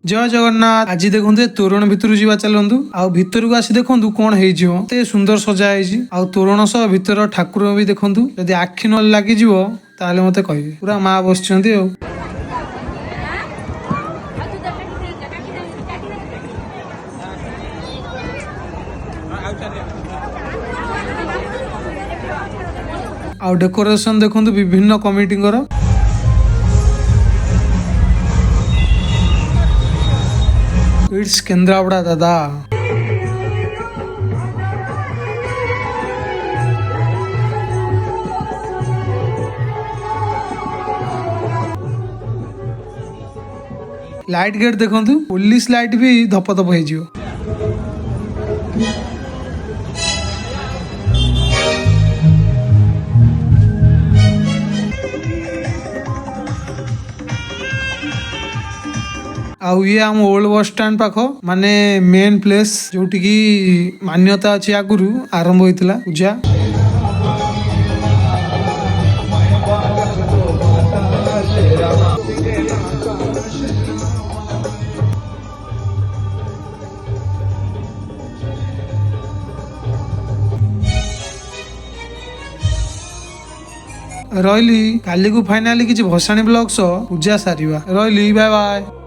जय जगन्नाथ। आज देखो तोरण भितर जा चलतु आउ भितर को आसी देखु कौन होते सुंदर सजा है तोरण सह भितर ठाकुर भी देखु जदि आखि न लगे ताले मते कहे पूरा माँ बस आउ डेकोरेशन देखु विभिन्न कमिटी इट्स केंद्रापड़ा दादा। लाइट गेट देखु पुलिस लाइट भी धप धप हो आउ ये आम ओल्ड बस स्टैंड पाख माने मेन प्लेस जोटी की मान्यता अच्छी आगुरी आरंभ होता पूजा। रही काली को फाइनाली किसी भसाणी ब्लॉग पूजा सारिबा रही बाय बाय।